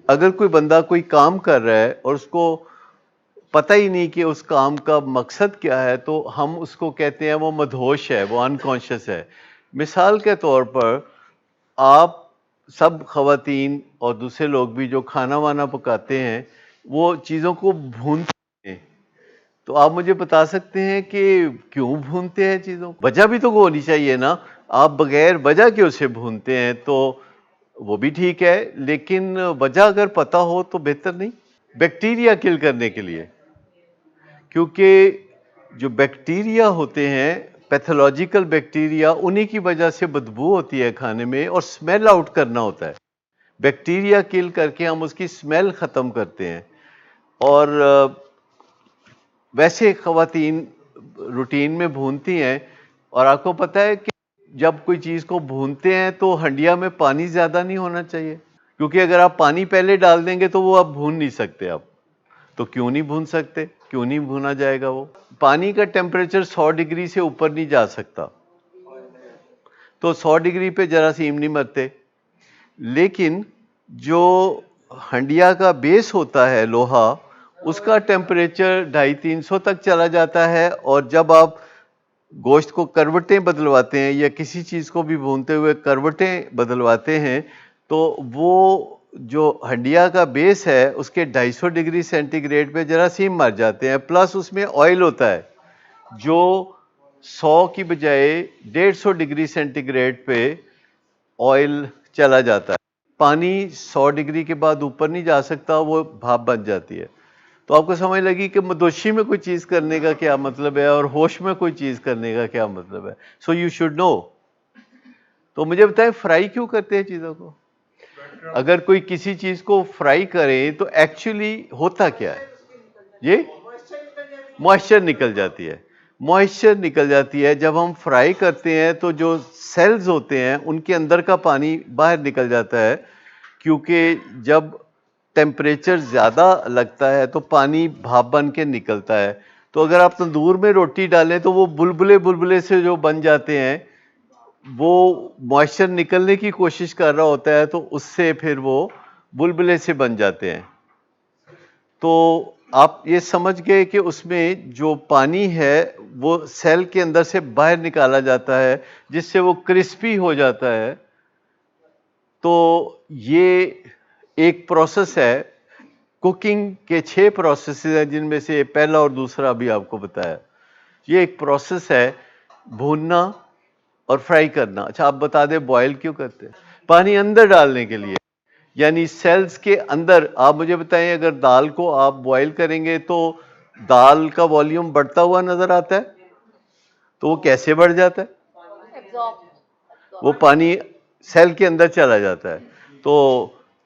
اگر کوئی بندہ کوئی کام کر رہا ہے اور اس کو پتہ ہی نہیں کہ اس کام کا مقصد کیا ہے تو ہم اس کو کہتے ہیں وہ مدہوش ہے، وہ انکانشیس ہے. مثال کے طور پر آپ سب خواتین اور دوسرے لوگ بھی جو کھانا وانا پکاتے ہیں وہ چیزوں کو بھونتے ہیں، تو آپ مجھے بتا سکتے ہیں کہ کیوں بھونتے ہیں چیزوں کو؟ وجہ بھی تو ہونی چاہیے نا. آپ بغیر وجہ کے اسے بھونتے ہیں تو وہ بھی ٹھیک ہے، لیکن وجہ اگر پتہ ہو تو بہتر نہیں؟ بیکٹیریا کل کرنے کے لیے، کیونکہ جو بیکٹیریا ہوتے ہیں پیتھولوجیکل بیکٹیریا، انہی کی وجہ سے بدبو ہوتی ہے کھانے میں اور سمیل آؤٹ کرنا ہوتا ہے. بیکٹیریا کل کر کے ہم اس کی سمیل ختم کرتے ہیں. اور ویسے خواتین روٹین میں بھونتی ہیں، اور آپ کو پتہ ہے کہ جب کوئی چیز کو بھونتے ہیں تو ہنڈیا میں پانی زیادہ نہیں ہونا چاہیے، کیونکہ اگر آپ پانی پہلے ڈال دیں گے تو وہ آپ بھون نہیں سکتے. آپ تو کیوں نہیں بھون سکتے؟ کیوں نہیں بھونا جائے گا؟ وہ پانی کا ٹیمپریچر 100 ڈگری سے اوپر نہیں جا سکتا، تو 100 ڈگری پہ جراثیم نہیں مرتے. لیکن جو ہنڈیا کا بیس ہوتا ہے لوہا، اس کا ٹیمپریچر 250-300 تک چلا جاتا ہے، اور جب آپ گوشت کو کروٹیں بدلواتے ہیں یا کسی چیز کو بھی بھونتے ہوئے کروٹیں بدلواتے ہیں تو وہ جو ہنڈیا کا بیس ہے اس کے 250 ڈگری سینٹی گریڈ پہ جراثیم مر جاتے ہیں. پلس اس میں آئل ہوتا ہے جو 100 کی بجائے 150 ڈگری سینٹی گریڈ پہ آئل چلا جاتا ہے. پانی 100 ڈگری کے بعد اوپر نہیں جا سکتا، وہ بھاپ بن جاتی ہے. تو آپ کو سمجھ لگی کہ مدوشی میں کوئی چیز کرنے کا کیا مطلب ہے اور ہوش میں کوئی چیز کرنے کا کیا مطلب ہے. So you should know. تو مجھے بتائیں فرائی کیوں کرتے ہیں چیزوں کو؟ اگر کوئی کسی چیز کو فرائی کرے تو ایکچولی ہوتا کیا ہے؟ یہ موئسچر نکل جاتی ہے. موئسچر نکل جاتی ہے جب ہم فرائی کرتے ہیں تو جو سیلز ہوتے ہیں ان کے اندر کا پانی باہر نکل جاتا ہے، کیونکہ جب ٹیمپریچر زیادہ لگتا ہے تو پانی بھاپ بن کے نکلتا ہے. تو اگر آپ تندور میں روٹی ڈالیں تو وہ بلبلے سے جو بن جاتے ہیں، وہ موئسچر نکلنے کی کوشش کر رہا ہوتا ہے تو اس سے پھر وہ بلبلے سے بن جاتے ہیں. تو آپ یہ سمجھ گئے کہ اس میں جو پانی ہے وہ سیل کے اندر سے باہر نکالا جاتا ہے جس سے وہ کرسپی ہو جاتا ہے. تو یہ ایک پروسیس ہے. کوکنگ کے 6 پروسیسز ہیں جن میں سے پہلا اور دوسرا بھی آپ کو بتایا. یہ ایک پروسیس ہے بھوننا اور فرائی کرنا. اچھا آپ بتا دیں بوائل کیوں کرتے ہیں؟ پانی اندر ڈالنے کے لیے، یعنی سیلز کے اندر. آپ مجھے بتائیں اگر دال کو آپ بوائل کریں گے تو دال کا والیوم بڑھتا ہوا نظر آتا ہے، تو وہ کیسے بڑھ جاتا ہے؟ وہ پانی سیل کے اندر چلا جاتا ہے. تو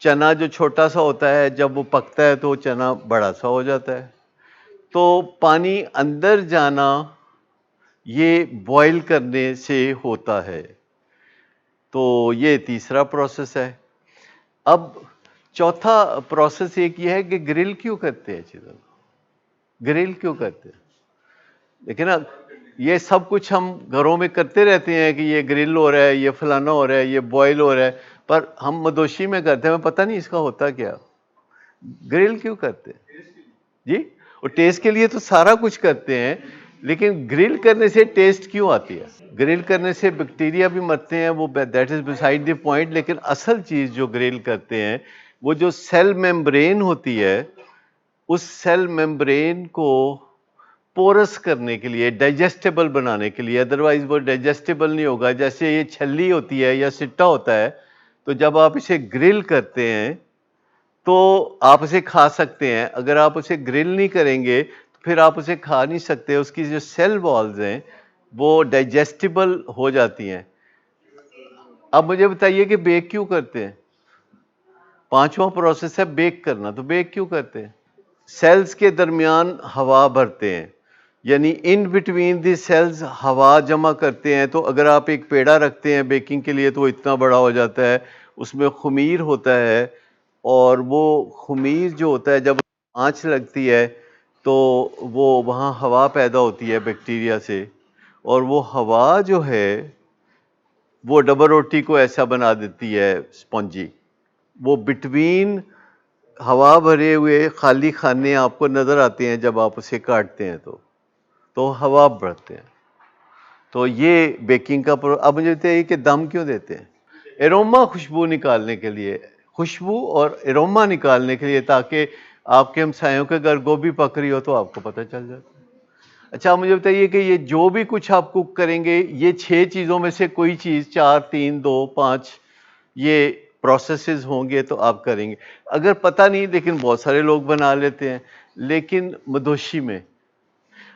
چنا جو چھوٹا سا ہوتا ہے جب وہ پکتا ہے تو وہ چنا بڑا سا ہو جاتا ہے. تو پانی اندر جانا یہ بوائل کرنے سے ہوتا ہے. تو یہ تیسرا پروسیس ہے. اب چوتھا پروسیس ایک یہ ہے کہ گرل کیوں کرتے ہیں چیزوں کو؟ گرل کیوں کرتے ہیں؟ لیکن نا یہ سب کچھ ہم گھروں میں کرتے رہتے ہیں کہ یہ گرل ہو رہا ہے، یہ فلانا ہو رہا ہے، یہ بوائل ہو رہا ہے، پر ہم مدوشی میں کرتے ہیں، ہمیں پتہ نہیں اس کا ہوتا کیا. گرل کیوں کرتے ہیں جی؟ اور ٹیسٹ کے لیے تو سارا کچھ کرتے ہیں، لیکن گرل کرنے سے ٹیسٹ کیوں آتی ہے؟ گرل کرنے سے بیکٹیریا بھی مرتے ہیں، وہ that is beside the point. لیکن اصل چیز جو گرل کرتے ہیں وہ جو سیل میمبرین ہوتی ہے، اس سیل میمبرین کو پورس کرنے کے لیے، ڈائجسٹیبل بنانے کے لیے. ادروائز وہ ڈائجسٹیبل نہیں ہوگا. جیسے یہ چھلی ہوتی ہے یا سٹا ہوتا ہے، تو جب آپ اسے گرل کرتے ہیں تو آپ اسے کھا سکتے ہیں. اگر آپ اسے گرل نہیں کریں گے تو پھر آپ اسے کھا نہیں سکتے. اس کی جو سیل والز ہیں وہ ڈائجسٹیبل ہو جاتی ہیں. اب مجھے بتائیے کہ بیک کیوں کرتے ہیں؟ پانچواں پروسیس ہے بیک کرنا. تو بیک کیوں کرتے ہیں؟ سیلز کے درمیان ہوا بھرتے ہیں، یعنی ان بٹوین دی سیلز ہوا جمع کرتے ہیں. تو اگر آپ ایک پیڑا رکھتے ہیں بیکنگ کے لیے تو وہ اتنا بڑا ہو جاتا ہے. اس میں خمیر ہوتا ہے، اور وہ خمیر جو ہوتا ہے جب آنچ لگتی ہے تو وہ وہاں ہوا پیدا ہوتی ہے بیکٹیریا سے، اور وہ ہوا جو ہے وہ ڈبل روٹی کو ایسا بنا دیتی ہے اسپونجی. وہ بٹوین ہوا بھرے ہوئے خالی کھانے آپ کو نظر آتے ہیں جب آپ اسے کاٹتے ہیں تو ہوا بڑھتے ہیں. تو یہ بیکنگ کا اب مجھے بتائیے کہ دم کیوں دیتے ہیں؟ ایروما خوشبو نکالنے کے لیے، خوشبو اور ایروما نکالنے کے لیے، تاکہ آپ کے ہمسایوں کے گھر گوبھی پک رہی ہو تو آپ کو پتہ چل جاتا ہے. اچھا مجھے بتائیے کہ یہ جو بھی کچھ آپ کوک کریں گے، یہ 6 چیزوں میں سے کوئی چیز 4 3 2 5 یہ پروسیسز ہوں گے تو آپ کریں گے. اگر پتہ نہیں، لیکن بہت سارے لوگ بنا لیتے ہیں، لیکن مدوشی میں.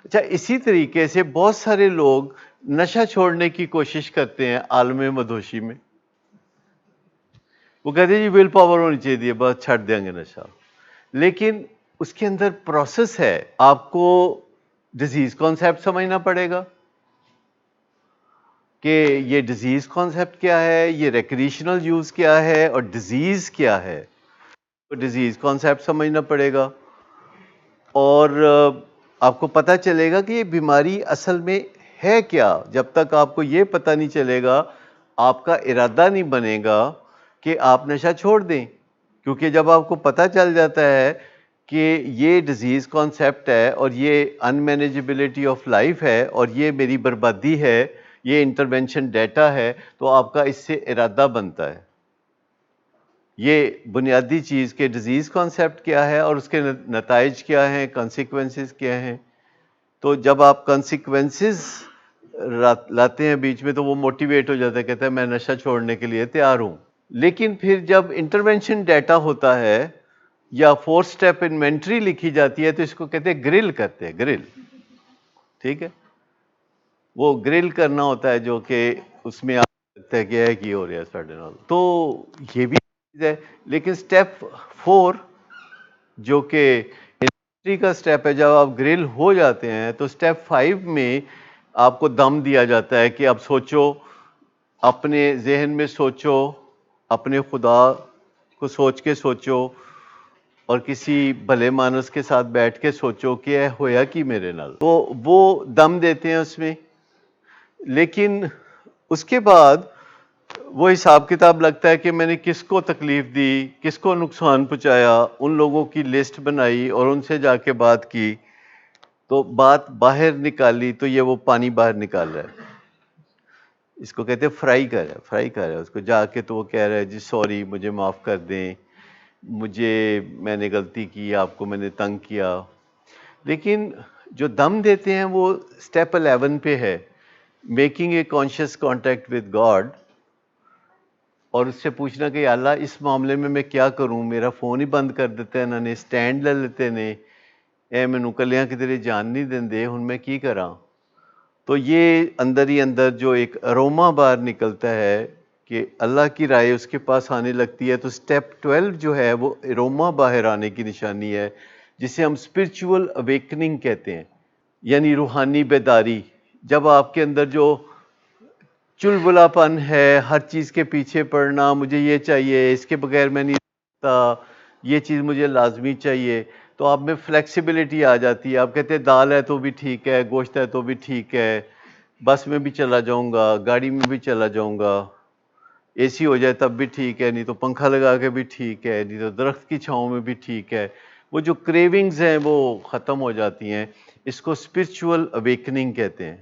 اچھا اسی طریقے سے بہت سارے لوگ نشہ چھوڑنے کی کوشش کرتے ہیں عالم مدوشی میں. وہ کہتے ہیں جی ول پاور ہونی چاہیے، بس چھٹ دیں گے نشہ. لیکن اس کے اندر پروسیس ہے. آپ کو ڈیزیز کانسیپٹ سمجھنا پڑے گا کہ یہ ڈیزیز کانسیپٹ کیا ہے، یہ ریکریشنل یوز کیا ہے، اور ڈیزیز کیا ہے. تو ڈیزیز کانسیپٹ سمجھنا پڑے گا، اور آپ کو پتہ چلے گا کہ یہ بیماری اصل میں ہے کیا. جب تک آپ کو یہ پتہ نہیں چلے گا، آپ کا ارادہ نہیں بنے گا کہ آپ نشہ چھوڑ دیں. کیونکہ جب آپ کو پتہ چل جاتا ہے کہ یہ ڈیزیز کانسیپٹ ہے، اور یہ ان مینیجبلٹی آف لائف ہے، اور یہ میری بربادی ہے، یہ انٹرونشن ڈیٹا ہے، تو آپ کا اس سے ارادہ بنتا ہے. یہ بنیادی چیز کہ ڈیزیز کانسیپٹ کیا ہے اور اس کے نتائج کیا ہیں، کانسیکوینسز کیا ہیں. تو جب آپ کانسیکوینسز لاتے ہیں بیچ میں تو وہ موٹیویٹ ہو جاتا ہے، کہتا ہے میں نشہ چھوڑنے کے لیے تیار ہوں. لیکن پھر جب انٹرونشن ڈیٹا ہوتا ہے یا 4 سٹیپ انوینٹری لکھی جاتی ہے تو اس کو کہتے ہیں گرل کرتے ہیں، گرل. ٹھیک ہے، وہ گرل کرنا ہوتا ہے جو کہ اس میں آپ لگتا ہے کہ ہے کی ہو رہا ہے ساڑھے نال. تو یہ بھی چیز ہے. لیکن سٹیپ 4 جو کہ انوینٹری کا سٹیپ ہے، جب آپ گرل ہو جاتے ہیں تو سٹیپ 5 میں آپ کو دم دیا جاتا ہے کہ اب سوچو، اپنے ذہن میں سوچو، اپنے خدا کو سوچ کے سوچو، اور کسی بھلے مانس کے ساتھ بیٹھ کے سوچو کہ اے ہویا کی میرے نال. تو وہ دم دیتے ہیں اس میں. لیکن اس کے بعد وہ حساب کتاب لگتا ہے کہ میں نے کس کو تکلیف دی، کس کو نقصان پہنچایا، ان لوگوں کی لسٹ بنائی اور ان سے جا کے بات کی. تو بات باہر نکالی تو یہ وہ پانی باہر نکال رہا ہے. اس کو کہتے ہیں فرائی کر رہا ہے، فرائی کر رہا ہے اس کو جا کے. تو وہ کہہ رہا ہے جی سوری، مجھے معاف کر دیں، میں نے غلطی کی، آپ کو میں نے تنگ کیا. لیکن جو دم دیتے ہیں وہ سٹیپ 11 پہ ہے، making a conscious contact with God, اور اس سے پوچھنا کہ یا اللہ اس معاملے میں کیا کروں. میرا فون ہی بند کر دیتے ہیں، نے سٹینڈ لے لیتے نے، اے مینوں کلیاں کدھر جان نہیں دیندے، ہن میں کی کراں. تو یہ اندر ہی اندر جو ایک اروما باہر نکلتا ہے کہ اللہ کی رائے اس کے پاس آنے لگتی ہے. تو سٹیپ 12 جو ہے وہ اروما باہر آنے کی نشانی ہے، جسے ہم اسپرچول اویکننگ کہتے ہیں، یعنی روحانی بیداری. جب آپ کے اندر جو چلبلا پن ہے، ہر چیز کے پیچھے پڑنا، مجھے یہ چاہیے، اس کے بغیر میں نہیں رہتا، یہ چیز مجھے لازمی چاہیے، تو آپ میں فلیکسیبلٹی آ جاتی ہے. آپ کہتے ہیں دال ہے تو بھی ٹھیک ہے، گوشت ہے تو بھی ٹھیک ہے، بس میں بھی چلا جاؤں گا، گاڑی میں بھی چلا جاؤں گا، اے سی ہو جائے تب بھی ٹھیک ہے، نہیں تو پنکھا لگا کے بھی ٹھیک ہے، نہیں تو درخت کی چھاؤں میں بھی ٹھیک ہے. وہ جو کریونگز ہیں وہ ختم ہو جاتی ہیں. اس کو اسپرچول اویکننگ کہتے ہیں.